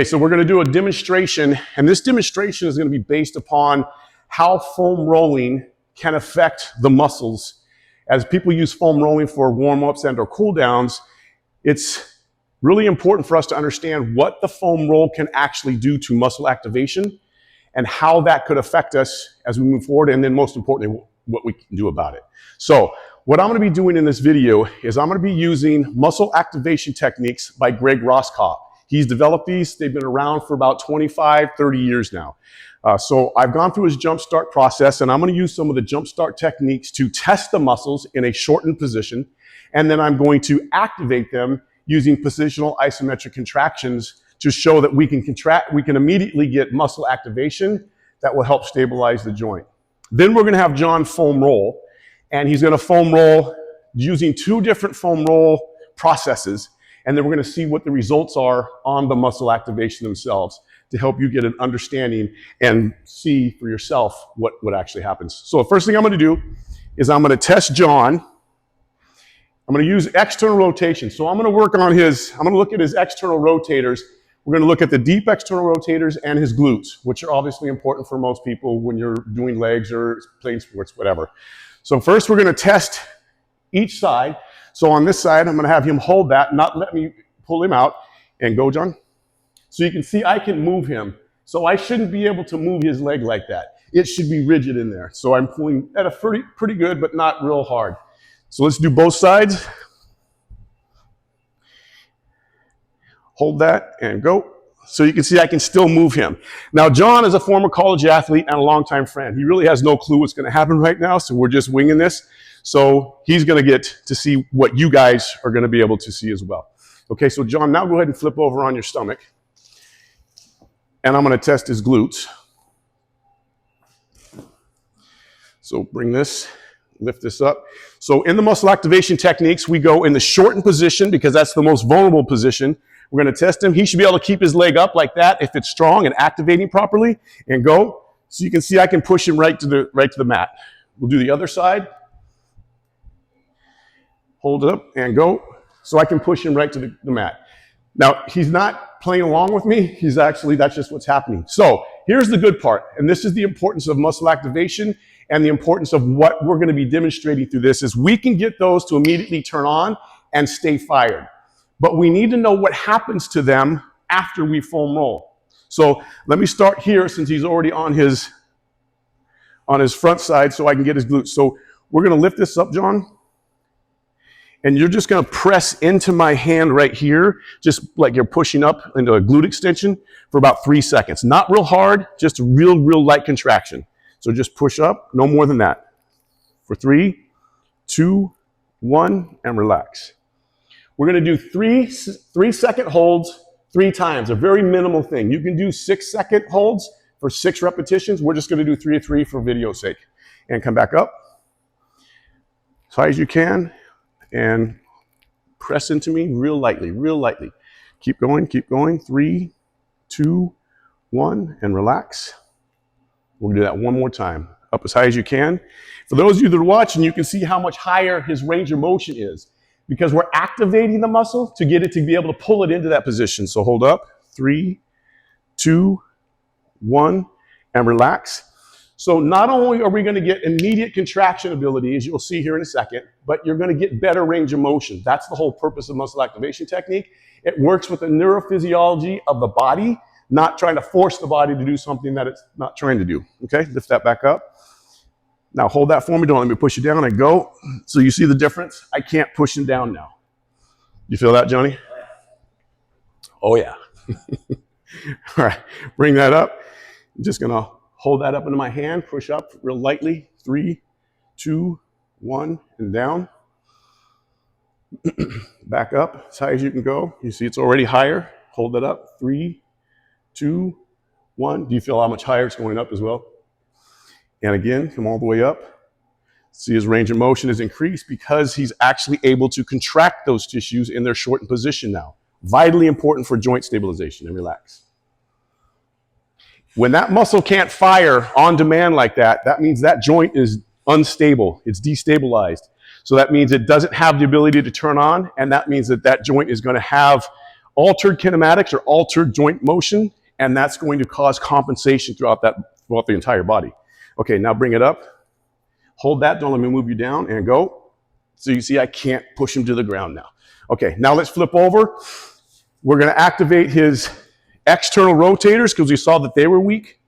Okay, so we're going to do a demonstration, and this demonstration is going to be based upon how foam rolling can affect the muscles. As people use foam rolling for warm-ups and or cool downs, it's really important for us to understand what the foam roll can actually do to muscle activation and how that could affect us as we move forward, and then most importantly, what we can do about it. So what I'm going to be doing in this video is I'm going to be using muscle activation techniques by Greg Roscoff. He's developed these. They've been around for about 25, 30 years now. So I've gone through his jump start process, and I'm going to use some of the jump start techniques to test the muscles in a shortened position, and then I'm going to activate them using positional isometric contractions to show that we can immediately get muscle activation that will help stabilize the joint. Then we're going to have John foam roll, and he's going to foam roll using two different foam roll processes, and then we're going to see what the results are on the muscle activation themselves to help you get an understanding and see for yourself what actually happens. So the first thing I'm going to do is I'm going to test John. I'm going to use external rotation. So I'm going to work on I'm going to look at his external rotators. We're going to look at the deep external rotators and his glutes, which are obviously important for most people when you're doing legs or playing sports, whatever. So first we're going to test each side. So on this side, I'm going to have him hold that, not let me pull him out, and go, John. So you can see I can move him. So I shouldn't be able to move his leg like that. It should be rigid in there. So I'm pulling at a pretty good, but not real hard. So let's do both sides. Hold that and go. So you can see I can still move him. Now, John is a former college athlete and a longtime friend. He really has no clue what's going to happen right now, so we're just winging this. So he's going to get to see what you guys are going to be able to see as well. Okay, so John, now go ahead and flip over on your stomach. And I'm going to test his glutes. So bring this, lift this up. So in the muscle activation techniques, we go in the shortened position because that's the most vulnerable position. We're going to test him. He should be able to keep his leg up like that if it's strong and activating properly, and go. So you can see I can push him right to the mat. We'll do the other side. Hold it up and go. So I can push him right to the mat. Now, he's not playing along with me. That's just what's happening. So here's the good part, and this is the importance of muscle activation and the importance of what we're going to be demonstrating through this is we can get those to immediately turn on and stay fired. But we need to know what happens to them after we foam roll. So let me start here since he's already on his front side so I can get his glutes. So we're going to lift this up, John. And you're just going to press into my hand right here, just like you're pushing up into a glute extension for about 3 seconds. Not real hard, just a real light contraction. So just push up, no more than that. For 3, 2, 1, and relax. We're going to do 3-second holds 3 times, a very minimal thing. You can do 6-second holds for 6 repetitions. We're just going to do 3 of 3 for video's sake. And come back up as high as you can. And press into me real lightly, real lightly. Keep going, keep going. 3, 2, 1, and relax. We'll do that one more time. Up as high as you can. For those of you that are watching, you can see how much higher his range of motion is because we're activating the muscle to get it to be able to pull it into that position. So hold up. 3, 2, 1, and relax. So not only are we going to get immediate contraction ability, as you'll see here in a second, but you're going to get better range of motion. That's the whole purpose of muscle activation technique. It works with the neurophysiology of the body, not trying to force the body to do something that it's not trying to do. Okay, lift that back up. Now hold that for me. Don't let me push you down. And go. So you see the difference? I can't push him down now. You feel that, Johnny? Oh, yeah. All right, bring that up. I'm just going to hold that up into my hand, push up real lightly. 3, 2, 1, and down. Back up as high as you can go. You see it's already higher. Hold that up. 3, 2, 1. Do you feel how much higher it's going up as well? And again, come all the way up. See his range of motion is increased because he's actually able to contract those tissues in their shortened position now. Vitally important for joint stabilization. And relax. When that muscle can't fire on demand like that, that means that joint is unstable. It's destabilized. So that means it doesn't have the ability to turn on, and that means that that joint is going to have altered kinematics or altered joint motion, and that's going to cause compensation throughout the entire body. Okay, now bring it up. Hold that, don't let me move you down, and go. So you see I can't push him to the ground now. Okay, now let's flip over. We're gonna activate his external rotators because we saw that they were weak.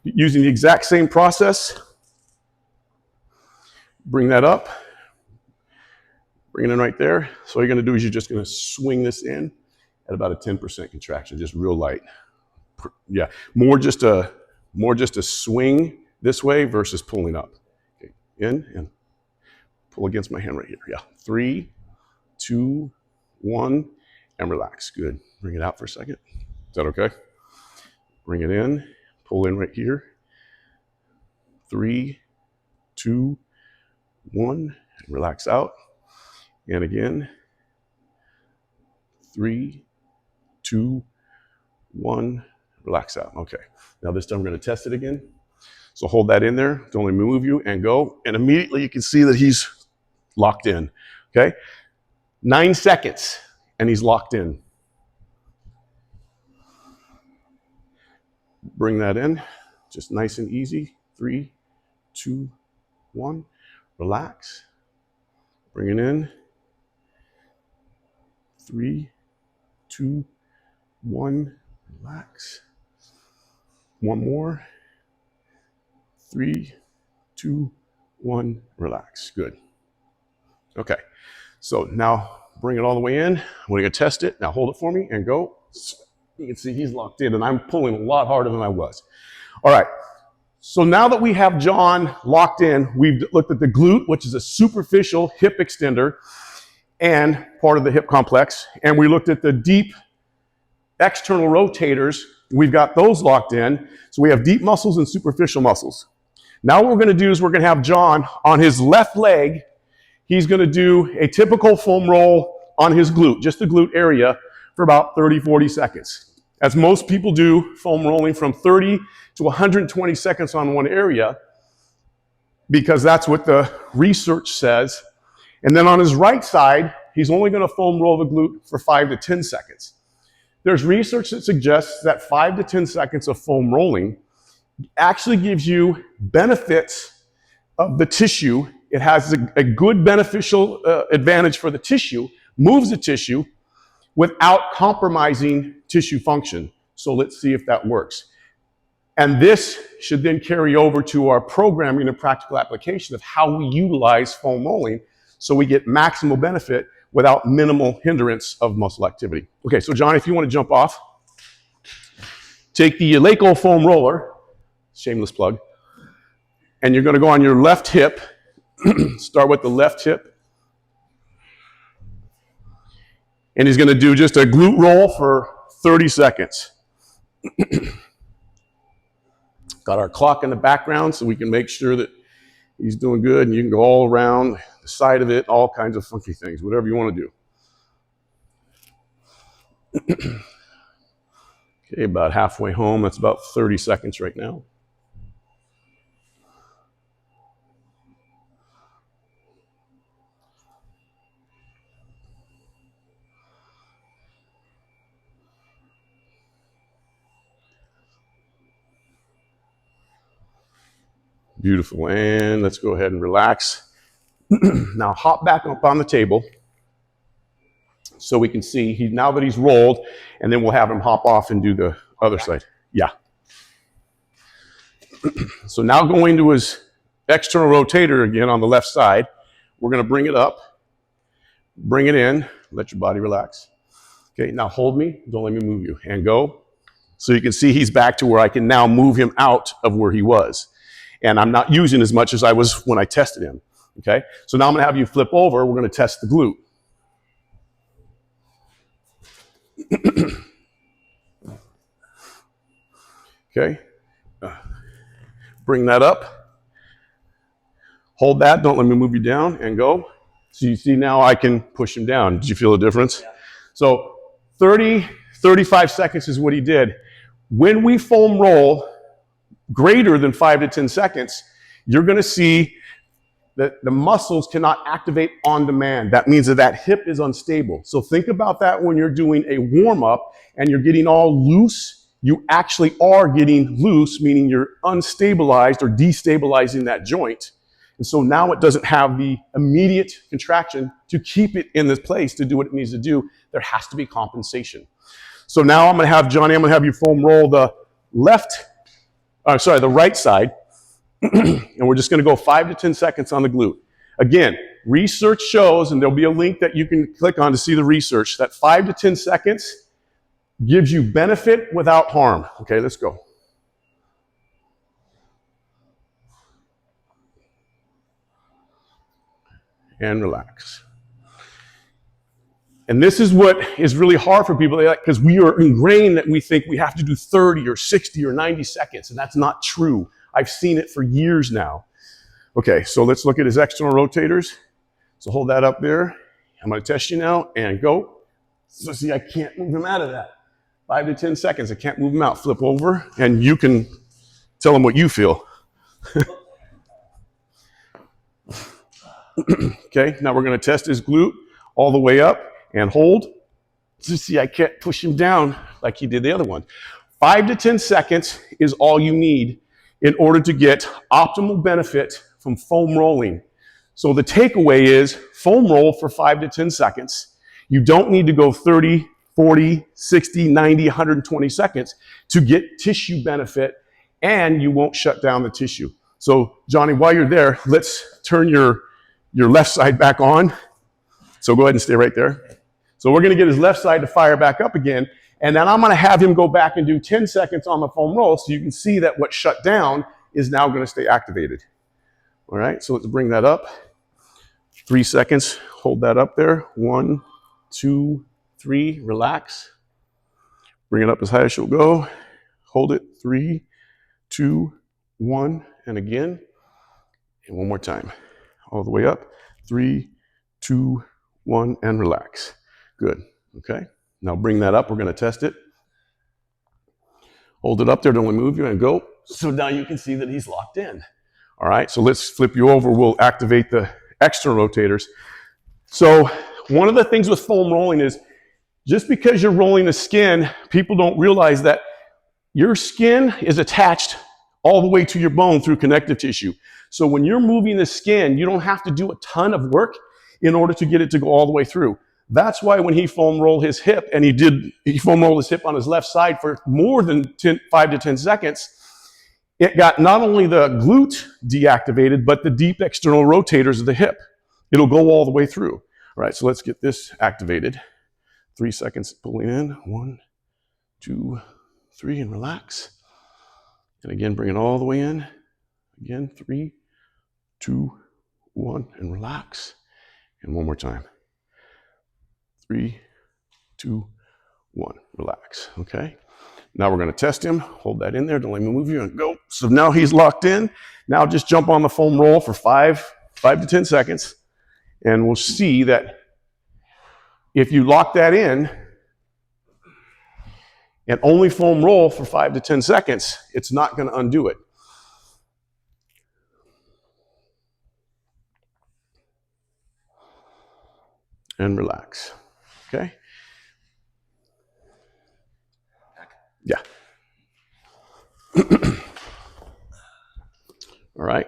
Using the exact same process. Bring that up. Bring it in right there. So all you're gonna do is you're just gonna swing this in at about a 10% contraction, just real light. Yeah, more just a swing this way versus pulling up. Okay, in and pull against my hand right here. Yeah, 3, 2, 1, and relax. Good. Bring it out for a second. Is that okay? Bring it in, pull in right here. 3, 2, 1, relax out. And again, 3, 2, 1, relax out. Okay, now this time we're gonna test it again. So hold that in there, don't let me move you, and go. And immediately you can see that he's locked in, okay? 9 seconds, and he's locked in. Bring that in, just nice and easy. 3, 2, 1, relax. Bring it in. 3, 2, 1, relax. One more. 3, 2, 1, relax. Good. Okay, so now bring it all the way in. We're gonna test it. Now hold it for me and go. You can see he's locked in, and I'm pulling a lot harder than I was. All right, so now that we have John locked in, we've looked at the glute, which is a superficial hip extender and part of the hip complex, and we looked at the deep external rotators. We've got those locked in, so we have deep muscles and superficial muscles. Now what we're gonna do is we're gonna have John on his left leg. He's gonna do a typical foam roll on his glute, just the glute area, for about 30, 40 seconds. As most people do, foam rolling from 30 to 120 seconds on one area, because that's what the research says. And then on his right side, he's only gonna foam roll the glute for 5 to 10 seconds. There's research that suggests that 5 to 10 seconds of foam rolling actually gives you benefits of the tissue. It has a good beneficial advantage for the tissue, moves the tissue without compromising tissue function. So let's see if that works. And this should then carry over to our programming and practical application of how we utilize foam rolling so we get maximal benefit without minimal hindrance of muscle activity. Okay, so John, if you want to jump off, take the Eleiko foam roller, shameless plug, and you're going to go on your left hip. Start with the left hip. And he's going to do just a glute roll for 30 seconds. Got our clock in the background so we can make sure that he's doing good, and you can go all around the side of it, all kinds of funky things, whatever you want to do. Okay, about halfway home. That's about 30 seconds right now. Beautiful, and let's go ahead and relax. Now hop back up on the table so we can see now that he's rolled, and then we'll have him hop off and do the other side. Yeah. So now going to his external rotator again on the left side, we're gonna bring it up, bring it in, let your body relax. Okay, now hold me, don't let me move you, and go. So you can see he's back to where I can now move him out of where he was. And I'm not using as much as I was when I tested him, okay? So now I'm gonna have you flip over, we're gonna test the glute. Okay, bring that up. Hold that, don't let me move you down, and go. So you see now I can push him down. Did you feel the difference? Yeah. So 30, 35 seconds is what he did. When we foam roll greater than 5 to 10 seconds, you're gonna see that the muscles cannot activate on demand. That means that that hip is unstable. So think about that when you're doing a warm-up and you're getting all loose. You actually are getting loose, meaning you're unstabilized or destabilizing that joint. And so now it doesn't have the immediate contraction to keep it in this place to do what it needs to do. There has to be compensation. So now I'm going to have Johnny, I'm going to have you foam roll the the right side. And we're just going to go 5 to 10 seconds on the glute. Again, research shows, and there'll be a link that you can click on to see the research, that 5 to 10 seconds gives you benefit without harm. Okay, let's go. And relax. And this is what is really hard for people, because we are ingrained that we think we have to do 30 or 60 or 90 seconds, and that's not true. I've seen it for years now. Okay, so let's look at his external rotators. So hold that up there. I'm going to test you now, and go. So see, I can't move him out of that. 5 to 10 seconds, I can't move him out. Flip over, and you can tell him what you feel. Okay, now we're going to test his glute all the way up, and hold. So see, I can't push him down like he did the other one. 5 to 10 seconds is all you need in order to get optimal benefit from foam rolling. So the takeaway is foam roll for 5 to 10 seconds. You don't need to go 30, 40, 60, 90, 120 seconds to get tissue benefit, and you won't shut down the tissue. So Johnny, while you're there, let's turn your left side back on. So go ahead and stay right there. So we're going to get his left side to fire back up again. And then I'm going to have him go back and do 10 seconds on the foam roll so you can see that what shut down is now going to stay activated. All right, so let's bring that up. 3 seconds, hold that up there. 1, 2, 3, relax. Bring it up as high as you'll go. Hold it, 3, 2, 1, and again. And one more time. All the way up, 3, 2, 1, and relax. Good, okay. Now bring that up, we're gonna test it. Hold it up there, don't let me move you, and go. So now you can see that he's locked in. All right, so let's flip you over. We'll activate the external rotators. So one of the things with foam rolling is just because you're rolling the skin, people don't realize that your skin is attached all the way to your bone through connective tissue. So when you're moving the skin, you don't have to do a ton of work in order to get it to go all the way through. That's why when he foam rolled his hip, and he foam rolled his hip on his left side for more than 5 to 10 seconds, it got not only the glute deactivated, but the deep external rotators of the hip. It'll go all the way through. All right, so let's get this activated. 3 seconds pulling in. 1, 2, 3, and relax. And again, bring it all the way in. Again, 3, 2, 1, and relax. And one more time. 3, 2, 1, relax, okay? Now we're gonna test him. Hold that in there, don't let me move you, and go. So now he's locked in. Now just jump on the foam roll for 5 to 10 seconds, and we'll see that if you lock that in and only foam roll for 5 to 10 seconds, it's not gonna undo it. And relax. Okay? Yeah. All right.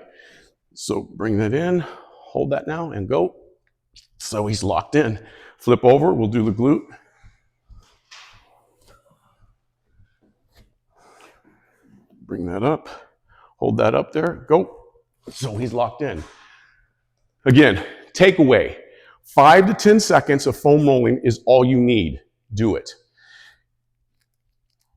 So bring that in, hold that now, and go. So he's locked in. Flip over, we'll do the glute. Bring that up, hold that up there, go. So he's locked in. Again, takeaway. 5 to 10 seconds of foam rolling is all you need. Do it.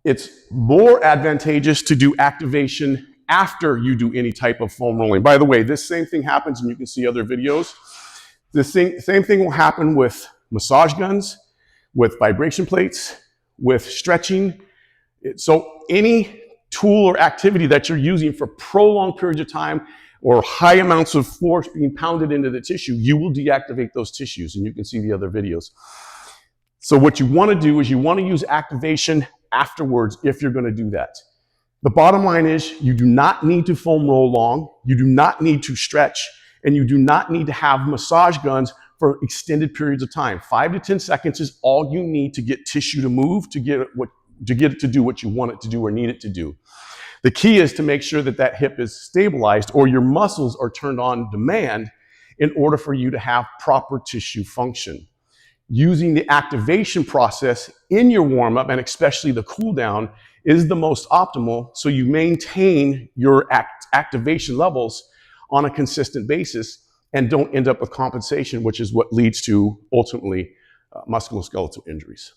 It's more advantageous to do activation after you do any type of foam rolling. By the way, this same thing happens, and you can see other videos. The same thing will happen with massage guns, with vibration plates, with stretching. So any tool or activity that you're using for prolonged periods of time or high amounts of force being pounded into the tissue, you will deactivate those tissues, and you can see the other videos. So what you want to do is you want to use activation afterwards if you're going to do that. The bottom line is you do not need to foam roll long, you do not need to stretch, And you do not need to have massage guns for extended periods of time. 5 to 10 seconds is all you need to get tissue to move, to get it to do what you want it to do or need it to do. The key is to make sure that that hip is stabilized or your muscles are turned on demand in order for you to have proper tissue function. Using the activation process in your warm-up, and especially the cool down, is the most optimal so you maintain your activation levels on a consistent basis and don't end up with compensation, which is what leads to ultimately musculoskeletal injuries.